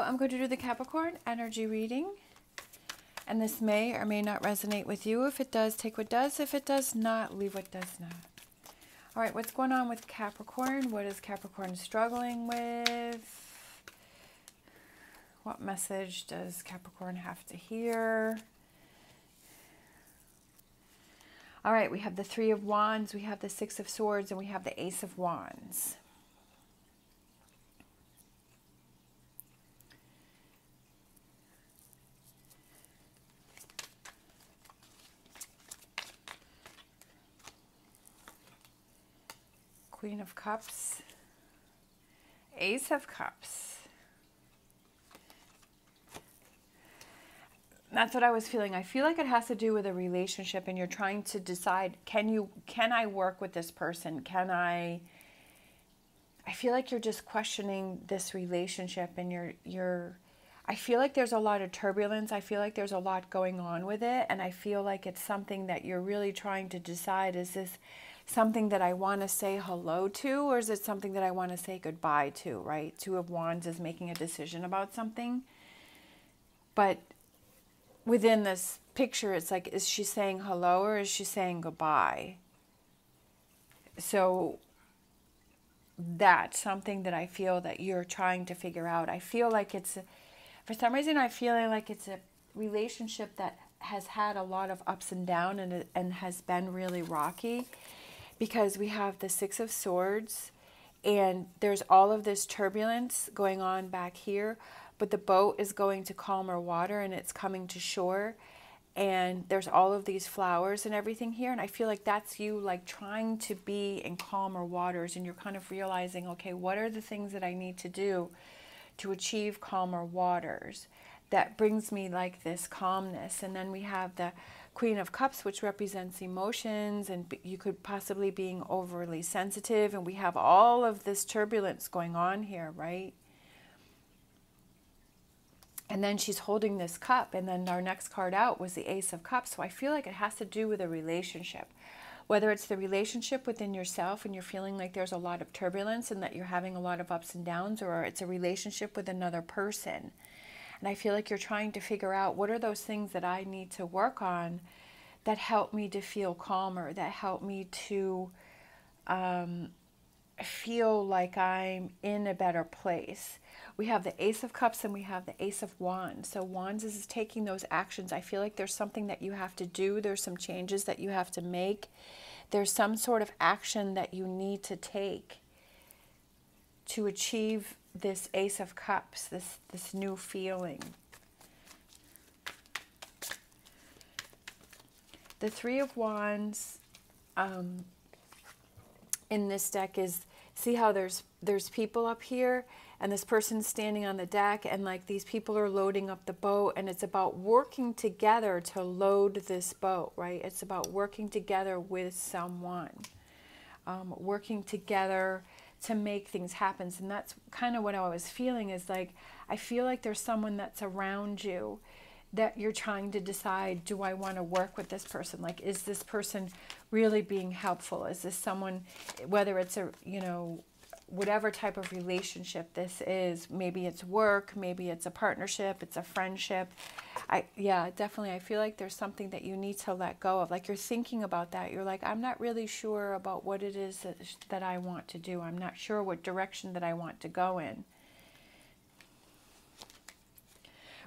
I'm going to do the Capricorn energy reading. And this may or may not resonate with you. If it does, take what does. If it does not, leave what does not. All right, what's going on with Capricorn? What is Capricorn struggling with? What message does Capricorn have to hear? All right, we have the Three of Wands, we have the Six of Swords, and we have the Ace of Wands. Queen of Cups, Ace of Cups. That's what I was feeling. I feel like it has to do with a relationship, and you're trying to decide, can I work with this person? I feel like you're just questioning this relationship, and I feel like there's a lot of turbulence. I feel like there's a lot going on with it, and I feel like it's something that you're really trying to decide, is this something that I want to say hello to, or is it something that I want to say goodbye to, right? Two of Wands is making a decision about something. But within this picture, it's like, is she saying hello or is she saying goodbye? So that's something that I feel that you're trying to figure out. I feel like for some reason, I feel like it's a relationship that has had a lot of ups and downs, and has been really rocky, because we have the Six of Swords, and there's all of this turbulence going on back here, but the boat is going to calmer water, and it's coming to shore, and there's all of these flowers and everything here, and I feel like that's you, like, trying to be in calmer waters, and you're kind of realizing, okay, what are the things that I need to do to achieve calmer waters that brings me like this calmness? And then we have the Queen of Cups, which represents emotions, and you could possibly being overly sensitive, and we have all of this turbulence going on here, right? And then she's holding this cup, and then our next card out was the Ace of Cups. So I feel like it has to do with a relationship, whether it's the relationship within yourself and you're feeling like there's a lot of turbulence and that you're having a lot of ups and downs, or it's a relationship with another person. And I feel like you're trying to figure out, what are those things that I need to work on that help me to feel calmer, that help me to feel like I'm in a better place. We have the Ace of Cups and we have the Ace of Wands. So Wands is taking those actions. I feel like there's something that you have to do. There's some changes that you have to make. There's some sort of action that you need to take to achieve this Ace of Cups, this new feeling. The Three of Wands in this deck is, see how there's people up here, and this person's standing on the deck, and like these people are loading up the boat, and it's about working together to load this boat, right? It's about working together with someone, working together to make things happen. And that's kind of what I was feeling, is like, I feel like there's someone that's around you that you're trying to decide, do I want to work with this person? Like, is this person really being helpful? Is this someone, whether it's a, whatever type of relationship this is, maybe it's work, maybe it's a partnership, it's a friendship. Yeah, definitely. I feel like there's something that you need to let go of. Like, you're thinking about that. You're like, I'm not really sure about what it is that I want to do. I'm not sure what direction that I want to go in.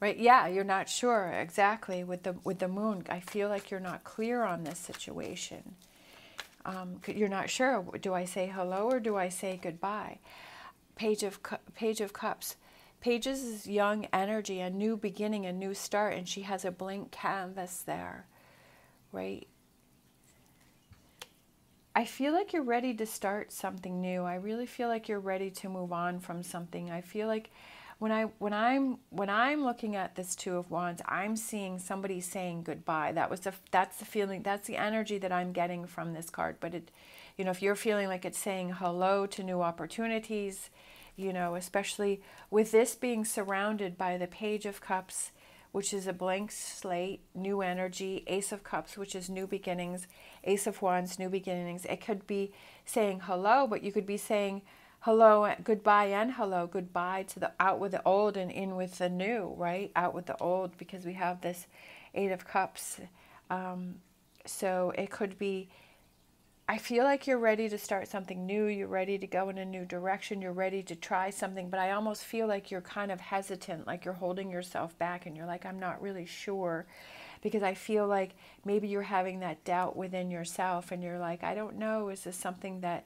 Right? Yeah, you're not sure exactly with the moon. I feel like you're not clear on this situation. You're not sure. Do I say hello or do I say goodbye? Page of Cups. Pages is young energy, a new beginning, a new start, and she has a blank canvas there, right? I feel like you're ready to start something new. I really feel like you're ready to move on from something. I feel like when I'm looking at this Two of Wands, I'm seeing somebody saying goodbye. That's the feeling, that's the energy that I'm getting from this card. But it, if you're feeling like it's saying hello to new opportunities, especially with this being surrounded by the Page of Cups, which is a blank slate, new energy, Ace of Cups, which is new beginnings, Ace of Wands, new beginnings. It could be saying hello, but you could be saying hello, goodbye, and hello, goodbye to the out with the old and in with the new, right? Out with the old, because we have this Eight of Cups. So it could be, I feel like you're ready to start something new. You're ready to go in a new direction. You're ready to try something, but I almost feel like you're kind of hesitant, like you're holding yourself back and you're like, I'm not really sure, because I feel like maybe you're having that doubt within yourself and you're like, I don't know, is this something that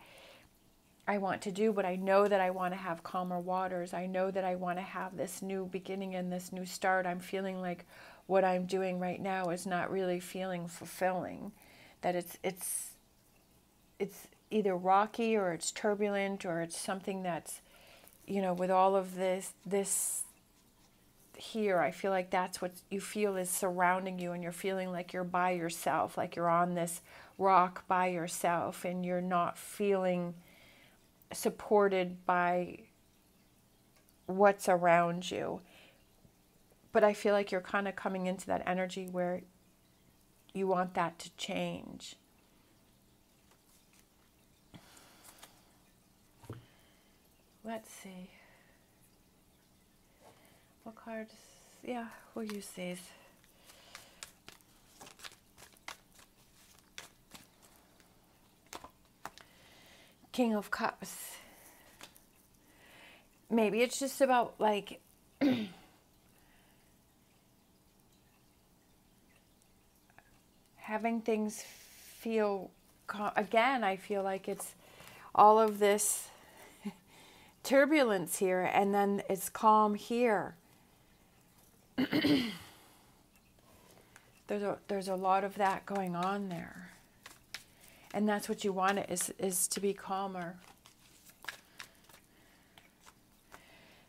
I want to do? But I know that I want to have calmer waters. I know that I want to have this new beginning and this new start. I'm feeling like what I'm doing right now is not really feeling fulfilling, that it's either rocky or it's turbulent or it's something that's, you know, with all of this here, I feel like that's what you feel is surrounding you, and you're feeling like you're by yourself, like you're on this rock by yourself, and you're not feeling supported by what's around you. But I feel like you're kind of coming into that energy where you want that to change. Let's see. What cards? Yeah, we'll use these. King of Cups. Maybe it's just about like having things feel, again, I feel like it's all of this turbulence here, and then it's calm here. There's a lot of that going on there, and that's what you want, is to be calmer.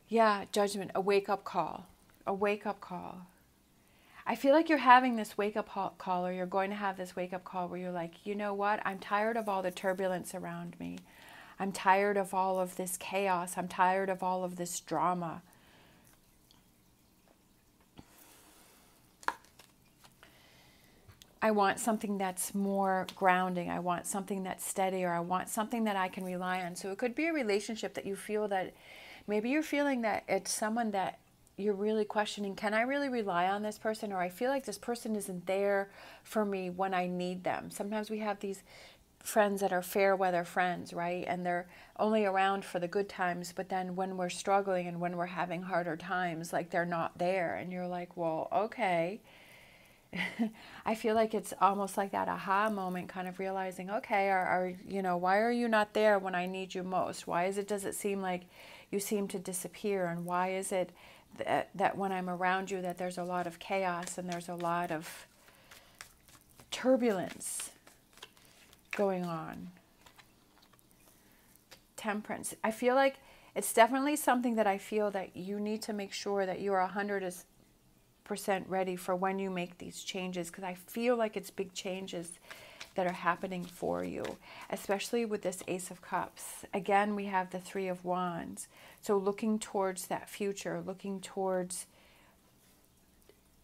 Yeah, judgment, a wake-up call, a wake-up call. I feel like you're having this wake-up call, or you're going to have this wake-up call where you're like, you know what, I'm tired of all the turbulence around me. I'm tired of all of this chaos. I'm tired of all of this drama. I want something that's more grounding. I want something that's steady, or I want something that I can rely on. So it could be a relationship that you feel that maybe you're feeling that it's someone that you're really questioning, can I really rely on this person? Or I feel like this person isn't there for me when I need them. Sometimes we have these friends that are fair weather friends, right? And they're only around for the good times, but then when we're struggling and when we're having harder times, like they're not there. And you're like, well, okay. I feel like it's almost like that aha moment, kind of realizing, okay, you know, why are you not there when I need you most? Why does it seem like you seem to disappear? And why is it that when I'm around you that there's a lot of chaos and there's a lot of turbulence going on? Temperance. I feel like it's definitely something that I feel that you need to make sure that you are 100% ready for when you make these changes, because I feel like it's big changes that are happening for you, especially with this Ace of Cups. Again, we have the Three of Wands. So looking towards that future, looking towards,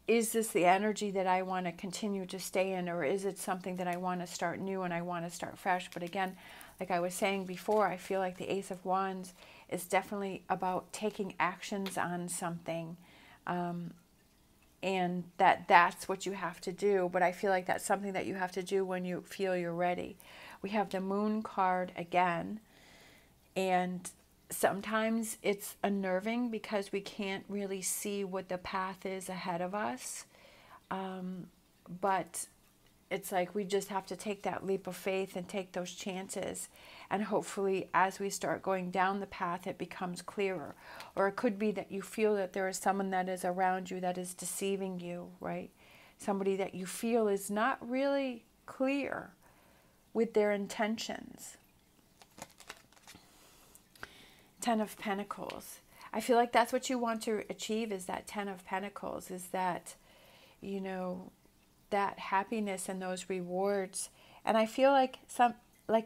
is this the energy that I want to continue to stay in, or is it something that I want to start new and I want to start fresh? But again, like I was saying before, I feel like the Ace of Wands is definitely about taking actions on something, and that's what you have to do. But I feel like that's something that you have to do when you feel you're ready. We have the Moon card again, and sometimes it's unnerving because we can't really see what the path is ahead of us. But it's like we just have to take that leap of faith and take those chances. And hopefully as we start going down the path, it becomes clearer. Or it could be that you feel that there is someone that is around you that is deceiving you, right? Somebody that you feel is not really clear with their intentions. Ten of Pentacles. I feel like that's what you want to achieve, is that Ten of Pentacles, is that, you know, that happiness and those rewards. And I feel like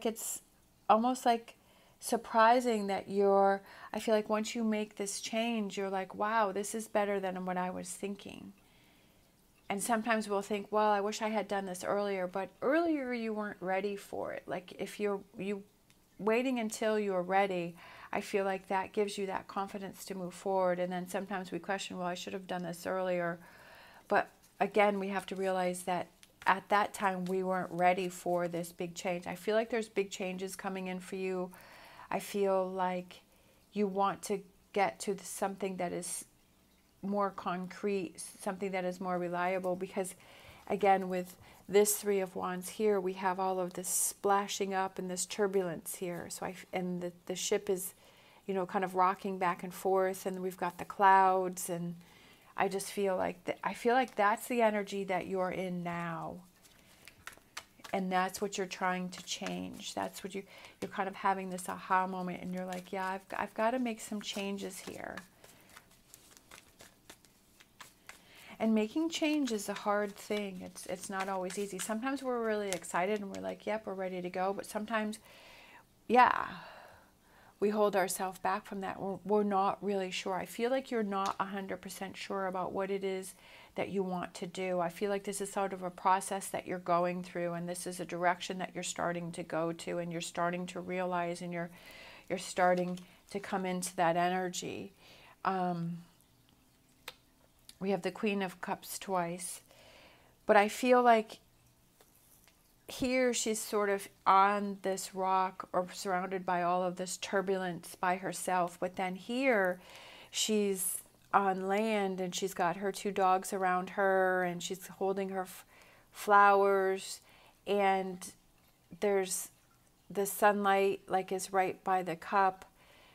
it's almost like surprising that I feel like once you make this change, you're like, wow, this is better than what I was thinking. And sometimes we'll think, well, I wish I had done this earlier, but earlier you weren't ready for it. Like if you waiting until you're ready, I feel like that gives you that confidence to move forward. And then sometimes we question, well, I should have done this earlier. But again, we have to realize that at that time we weren't ready for this big change. I feel like there's big changes coming in for you. I feel like you want to get to something that is more concrete, something that is more reliable, because again, with this Three of Wands here, we have all of this splashing up and this turbulence here. So and the ship is, you know, kind of rocking back and forth, and we've got the clouds, and I just feel like I feel like that's the energy that you're in now. And that's what you're trying to change. That's what you're kind of having this aha moment, and you're like, yeah, I've got to make some changes here. And making change is a hard thing. It's not always easy. Sometimes we're really excited and we're like, yep, we're ready to go. But sometimes, yeah, we hold ourselves back from that. We're not really sure. I feel like you're not 100% sure about what it is that you want to do. I feel like this is sort of a process that you're going through, and this is a direction that you're starting to go to, and you're starting to realize, and you're starting to come into that energy. We have the Queen of Cups twice. But I feel like here she's sort of on this rock or surrounded by all of this turbulence by herself. But then here she's on land, and she's got her 2 dogs around her, and she's holding her flowers, and there's the sunlight like is right by the cup.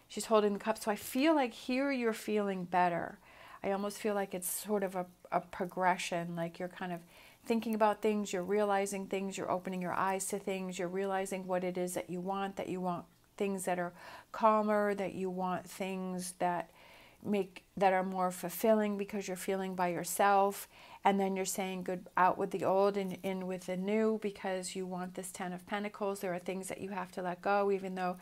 She's holding the cup. So I feel like here you're feeling better. I almost feel like it's sort of a progression, like you're kind of thinking about things, you're realizing things, you're opening your eyes to things, you're realizing what it is that you want things that are calmer, that you want things that are more fulfilling because you're feeling by yourself. And then you're saying good out with the old and in with the new, because you want this 10 of Pentacles. There are things that you have to let go, even though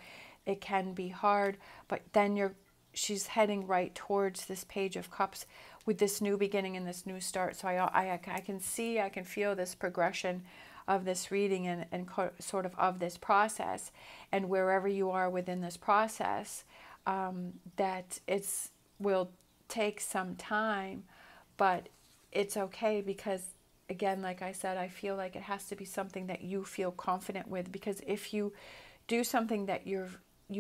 it can be hard. But then she's heading right towards this Page of Cups with this new beginning and this new start. So I can feel this progression of this reading and sort of this process. And wherever you are within this process, that will take some time, but it's okay, because again, like I said, I feel like it has to be something that you feel confident with, because if you do something that you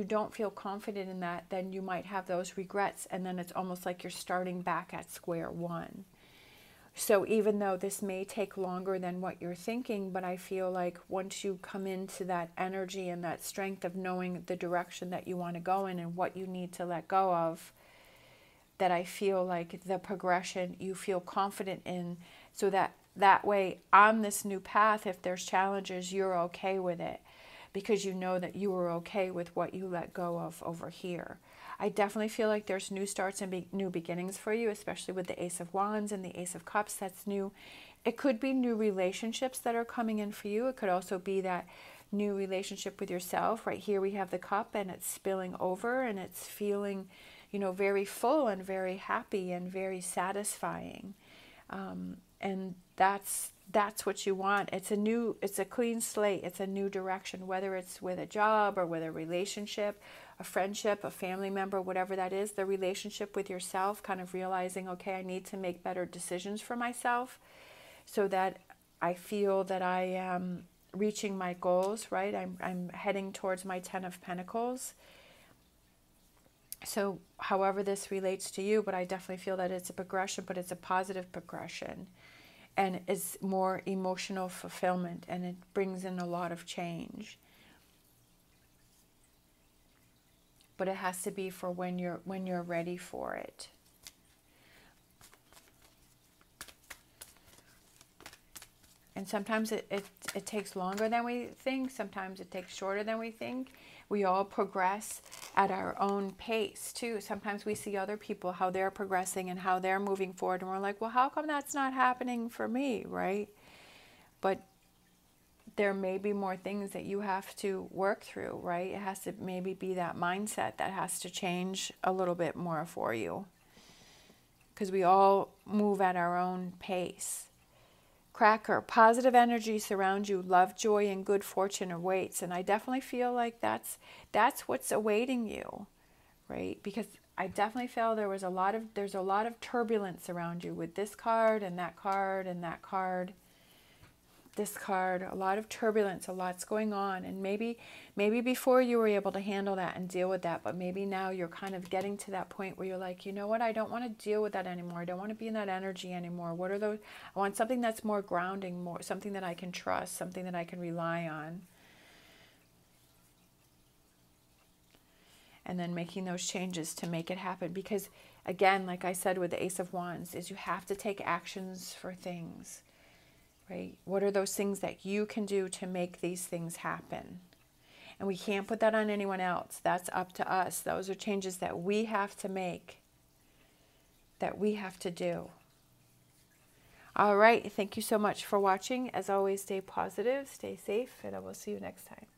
don't feel confident in, that then you might have those regrets, and then it's almost like you're starting back at square one. So even though this may take longer than what you're thinking, but I feel like once you come into that energy and that strength of knowing the direction that you want to go in and what you need to let go of, that I feel like the progression you feel confident in, so that way on this new path, if there's challenges, you're okay with it, because you know that you were okay with what you let go of over here. I definitely feel like there's new starts and new beginnings for you, especially with the Ace of Wands and the Ace of Cups. That's new. It could be new relationships that are coming in for you. It could also be that new relationship with yourself. Right here we have the cup, and it's spilling over, and it's feeling, very full and very happy and very satisfying. And that's what you want. It's a clean slate. It's a new direction, whether it's with a job or with a relationship, a friendship, a family member, whatever that is, the relationship with yourself, kind of realizing, okay, I need to make better decisions for myself so that I feel that I am reaching my goals, right? I'm heading towards my 10 of Pentacles. So however this relates to you, but I definitely feel that it's a progression, but it's a positive progression. And it's more emotional fulfillment, and it brings in a lot of change. But it has to be for when you're ready for it. And sometimes it takes longer than we think. Sometimes it takes shorter than we think. We all progress at our own pace too. Sometimes we see other people, how they're progressing and how they're moving forward, and we're like, well, how come that's not happening for me, right? But there may be more things that you have to work through, right? It has to maybe be that mindset that has to change a little bit more for you, because we all move at our own pace. Cracker, positive energy surrounds you, love, joy, and good fortune awaits. And I definitely feel like that's what's awaiting you. right? Because I definitely feel there's a lot of turbulence around you with this card and that card and that card. This card, a lot of turbulence, a lot's going on, and maybe before you were able to handle that and deal with that, but maybe now you're kind of getting to that point where you're like, you know what, I don't want to deal with that anymore. I don't want to be in that energy anymore. What are those? I want something that's more grounding, more something that I can trust, something that I can rely on. And then making those changes to make it happen, because again, like I said with the Ace of Wands, is you have to take actions for things. Right? What are those things that you can do to make these things happen? And we can't put that on anyone else. That's up to us. Those are changes that we have to make, that we have to do. All right. Thank you so much for watching. As always, stay positive, stay safe, and I will see you next time.